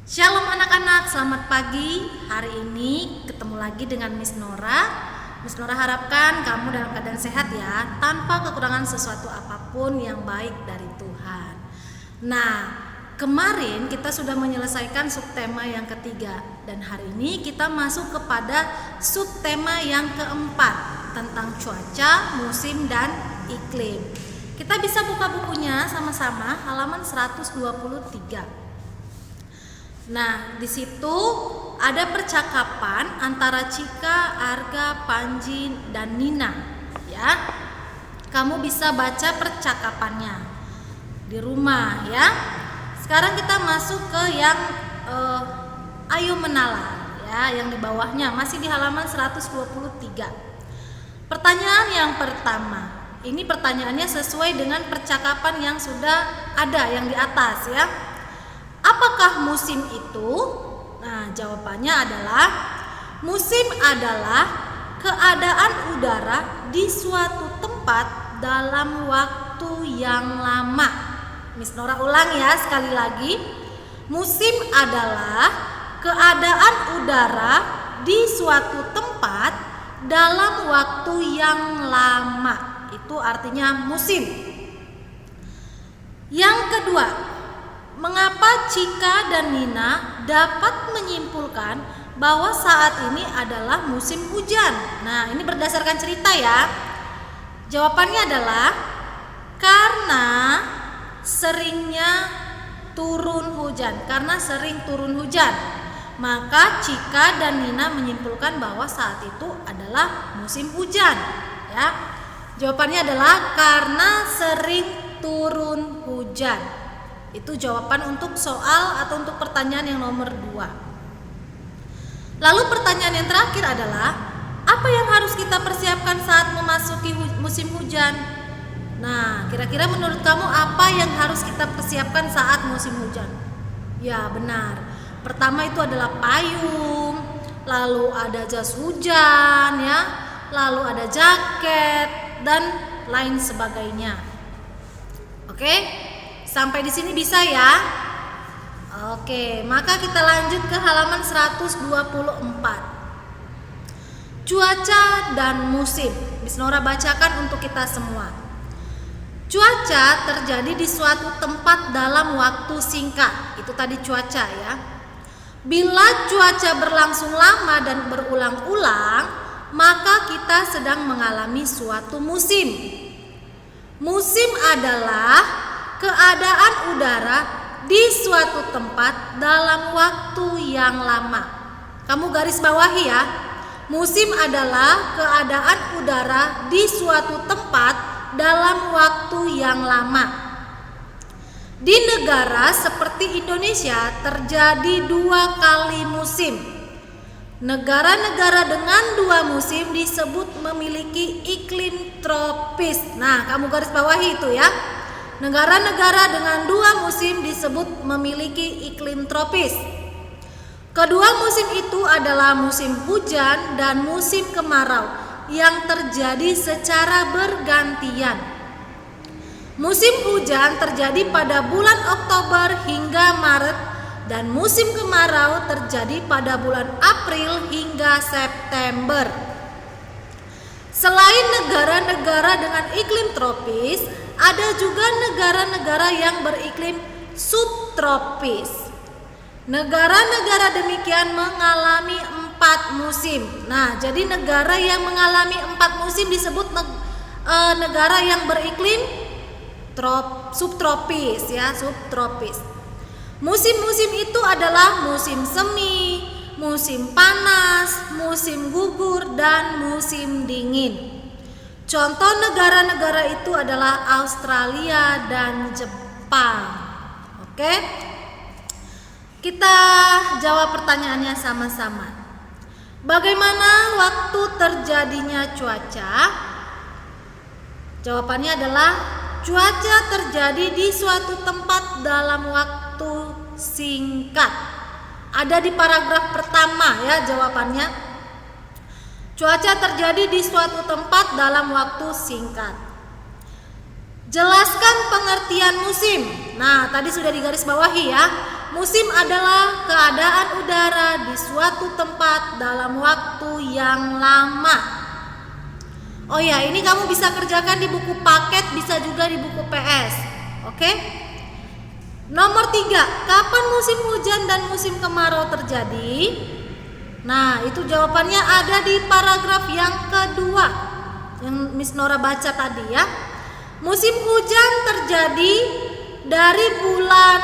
Shalom anak-anak, selamat pagi. Hari ini ketemu lagi dengan Miss Nora. Miss Nora harapkan kamu dalam keadaan sehat ya, tanpa kekurangan sesuatu apapun yang baik dari Tuhan. Nah, kemarin kita sudah menyelesaikan subtema yang ketiga, dan hari ini kita masuk kepada subtema yang keempat tentang cuaca, musim, dan iklim. Kita bisa buka bukunya sama-sama, halaman 123. Nah, di situ ada percakapan antara Cika, Arga, Panji, dan Nina. Ya, kamu bisa baca percakapannya di rumah ya. Sekarang kita masuk ke yang ayo menalar ya, yang di bawahnya masih di halaman 123. Pertanyaan yang pertama. Ini pertanyaannya sesuai dengan percakapan yang sudah ada yang di atas ya. Apakah musim itu? Nah, jawabannya adalah musim adalah keadaan udara di suatu tempat dalam waktu yang lama. Miss Nora ulang ya sekali lagi. Musim adalah keadaan udara di suatu tempat dalam waktu yang lama. Itu artinya musim. Yang kedua, mengapa Cika dan Nina dapat menyimpulkan bahwa saat ini adalah musim hujan? Nah, ini berdasarkan cerita ya. Jawabannya adalah karena seringnya turun hujan. Karena sering turun hujan, maka Cika dan Nina menyimpulkan bahwa saat itu adalah musim hujan. Ya, jawabannya adalah karena sering turun hujan. Itu jawaban untuk soal atau untuk pertanyaan yang nomor 2. Lalu pertanyaan yang terakhir adalah, apa yang harus kita persiapkan saat memasuki musim hujan? Nah, kira-kira menurut kamu apa yang harus kita persiapkan saat musim hujan? Ya, benar. Pertama itu adalah payung, lalu ada jas hujan ya, lalu ada jaket dan lain sebagainya. Oke? Sampai di sini bisa ya? Oke, maka kita lanjut ke halaman 124. Cuaca dan musim. Miss Nora bacakan untuk kita semua. Cuaca terjadi di suatu tempat dalam waktu singkat. Itu tadi cuaca ya. Bila cuaca berlangsung lama dan berulang-ulang, maka kita sedang mengalami suatu musim. Musim adalah keadaan udara di suatu tempat dalam waktu yang lama. Kamu garis bawahi ya. Musim adalah keadaan udara di suatu tempat dalam waktu yang lama. Di negara seperti Indonesia terjadi 2 kali musim. Negara-negara dengan 2 musim disebut memiliki iklim tropis. Nah, kamu garis bawahi itu ya. Negara-negara dengan 2 musim disebut memiliki iklim tropis. Kedua musim itu adalah musim hujan dan musim kemarau yang terjadi secara bergantian. Musim hujan terjadi pada bulan Oktober hingga Maret dan musim kemarau terjadi pada bulan April hingga September. Selain negara-negara dengan iklim tropis, ada juga negara-negara yang beriklim subtropis. Negara-negara demikian mengalami 4 musim. Nah, jadi negara yang mengalami 4 musim disebut negara yang beriklim subtropis ya, subtropis. Musim-musim itu adalah musim semi, musim panas, musim gugur, dan musim dingin. Contoh negara-negara itu adalah Australia dan Jepang. Oke? Kita jawab pertanyaannya sama-sama. Bagaimana waktu terjadinya cuaca? Jawabannya adalah cuaca terjadi di suatu tempat dalam waktu singkat. Ada di paragraf pertama ya jawabannya. Cuaca terjadi di suatu tempat dalam waktu singkat. Jelaskan pengertian musim. Nah, tadi sudah digarisbawahi ya. Musim adalah keadaan udara di suatu tempat dalam waktu yang lama. Oh ya, ini kamu bisa kerjakan di buku paket, bisa juga di buku PS. Oke? Nomor 3, kapan musim hujan dan musim kemarau terjadi? Nah, itu jawabannya ada di paragraf yang kedua yang Miss Nora baca tadi ya. Musim hujan terjadi dari bulan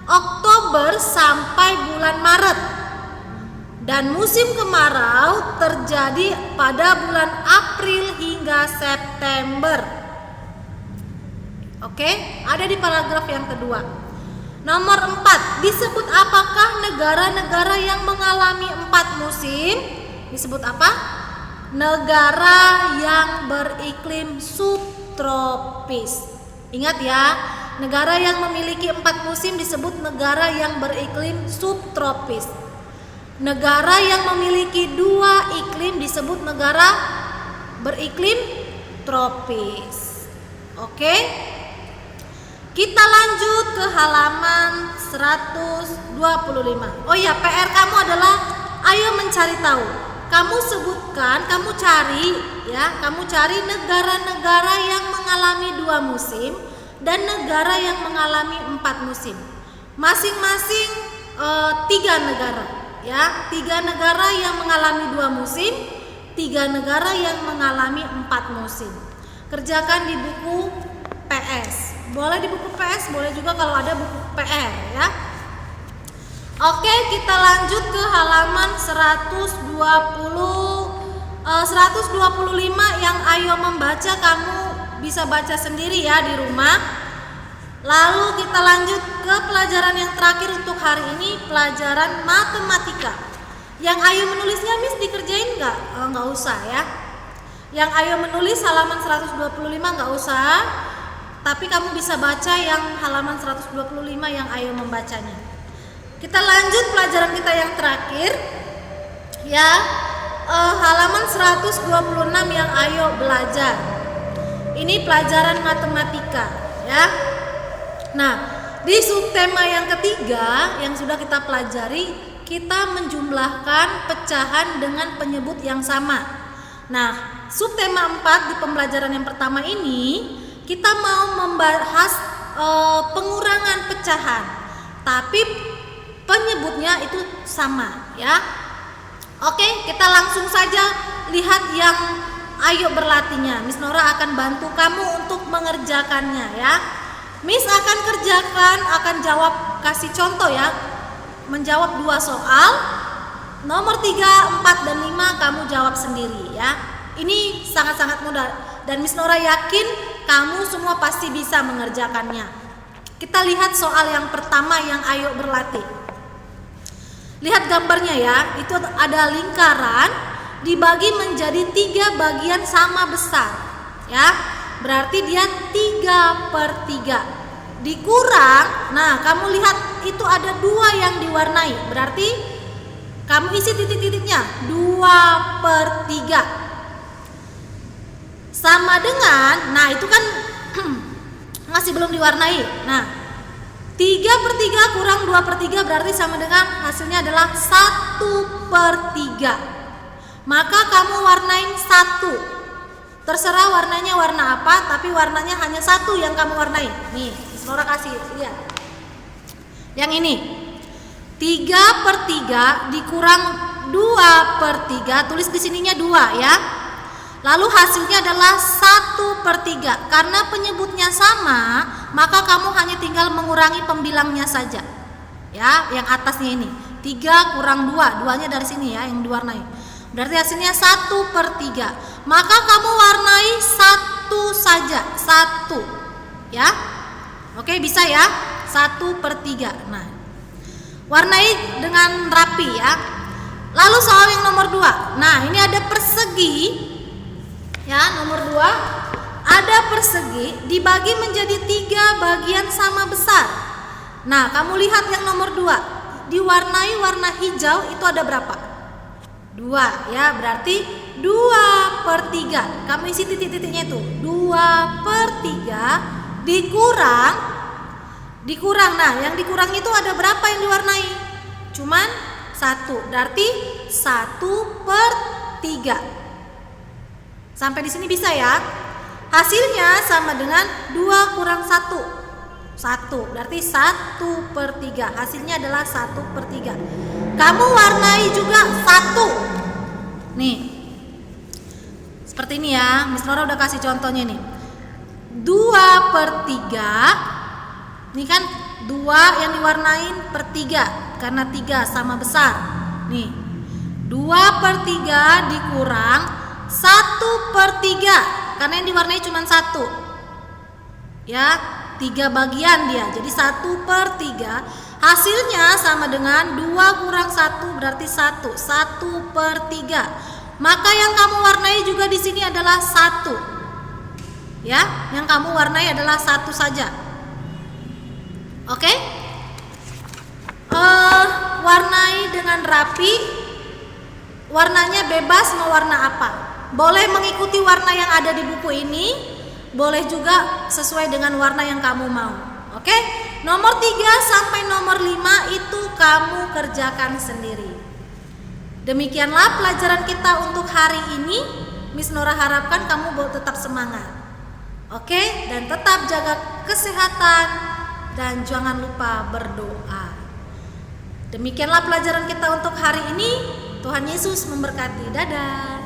Oktober sampai bulan Maret. Dan musim kemarau terjadi pada bulan April hingga September. Oke, ada di paragraf yang kedua. Nomor 4, disebut apakah negara-negara yang mengalami 4 musim? Disebut apa? Negara yang beriklim subtropis. Ingat ya, negara yang memiliki 4 musim disebut negara yang beriklim subtropis. Negara yang memiliki 2 iklim disebut negara beriklim tropis. Oke? Kita lanjut ke halaman 125. Oh ya, PR kamu adalah ayo mencari tahu. Kamu sebutkan, kamu cari negara-negara yang mengalami 2 musim dan negara yang mengalami 4 musim. Masing-masing 3 negara, ya. 3 negara yang mengalami 2 musim, 3 negara yang mengalami 4 musim. Kerjakan di buku PS. Boleh di buku PS, boleh juga kalau ada buku PR ya. Oke, kita lanjut ke halaman 125 yang ayo membaca, kamu bisa baca sendiri ya di rumah. Lalu kita lanjut ke pelajaran yang terakhir untuk hari ini, pelajaran matematika. Yang ayo menulisnya Miss dikerjain nggak? Nggak usah ya. Yang ayo menulis halaman 125 nggak usah. Tapi kamu bisa baca yang halaman 125 yang ayo membacanya. Kita lanjut pelajaran kita yang terakhir ya, halaman 126 yang ayo belajar. Ini pelajaran matematika ya. Nah, di subtema yang ketiga yang sudah kita pelajari, kita menjumlahkan pecahan dengan penyebut yang sama. Nah, subtema 4 di pembelajaran yang pertama ini kita mau membahas pengurangan pecahan, tapi penyebutnya itu sama ya. Oke, kita langsung saja lihat yang ayo berlatihnya. Miss Nora akan bantu kamu untuk mengerjakannya ya. Miss akan kerjakan, akan jawab, kasih contoh ya. Menjawab 2 soal. Nomor 3, 4, dan 5 kamu jawab sendiri ya. Ini sangat-sangat mudah dan Miss Nora yakin kamu semua pasti bisa mengerjakannya. Kita lihat soal yang pertama yang ayo berlatih. Lihat gambarnya ya, itu ada lingkaran dibagi menjadi 3 bagian sama besar ya. Berarti dia 3/3 dikurang. Nah, kamu lihat itu ada 2 yang diwarnai. Berarti kamu isi titik-titiknya 2/3 sama dengan, nah itu kan masih belum diwarnai. Nah, 3/3 kurang 2/3 berarti sama dengan hasilnya adalah 1/3. Maka kamu warnain 1. Terserah warnanya warna apa, tapi warnanya hanya 1 yang kamu warnai. Nih, Nora kasih lihat. Yang ini 3/3 dikurang 2/3, tulis di sininya 2 ya. Lalu hasilnya adalah 1/3. Karena penyebutnya sama, maka kamu hanya tinggal mengurangi pembilangnya saja. Ya, yang atasnya ini 3 kurang 2, 2-nya dari sini ya yang diwarnai. Berarti hasilnya 1/3. Maka kamu warnai 1 saja, 1. Ya. Oke, bisa ya? 1/3. Nah, warnai dengan rapi ya. Lalu soal yang nomor 2. Nah, ini ada persegi. Ya, nomor 2 ada persegi dibagi menjadi 3 bagian sama besar. Nah, kamu lihat yang nomor 2 diwarnai warna hijau, itu ada berapa? 2 ya, berarti 2/3. Kamu isi titik-titiknya itu 2/3 dikurang dikurang. Nah, yang dikurang itu ada berapa yang diwarnai? Cuman 1. Berarti 1/3. Sampai di sini bisa ya? Hasilnya sama dengan 2 kurang 1. 1. Berarti 1/3. Hasilnya adalah 1/3. Kamu warnai juga 1. Nih. Seperti ini ya. Miss Nora udah kasih contohnya nih. 2/3. Ini kan 2 yang diwarnain per 3 karena 3 sama besar. Nih. 2/3 dikurang 1/3 karena yang diwarnai cuma 1. Ya, 3 bagian dia. Jadi 1/3 hasilnya sama dengan 2 kurang 1 berarti 1. 1/3. Maka yang kamu warnai juga di sini adalah 1. Ya, yang kamu warnai adalah 1 saja. Oke? Warnai dengan rapi. Warnanya bebas mau warna apa. Boleh mengikuti warna yang ada di buku ini, boleh juga sesuai dengan warna yang kamu mau. Oke? Nomor 3 sampai nomor 5 itu kamu kerjakan sendiri. Demikianlah pelajaran kita untuk hari ini. Miss Nora harapkan kamu tetap semangat. Oke? Dan tetap jaga kesehatan dan jangan lupa berdoa. Demikianlah pelajaran kita untuk hari ini. Tuhan Yesus memberkati. Dadah.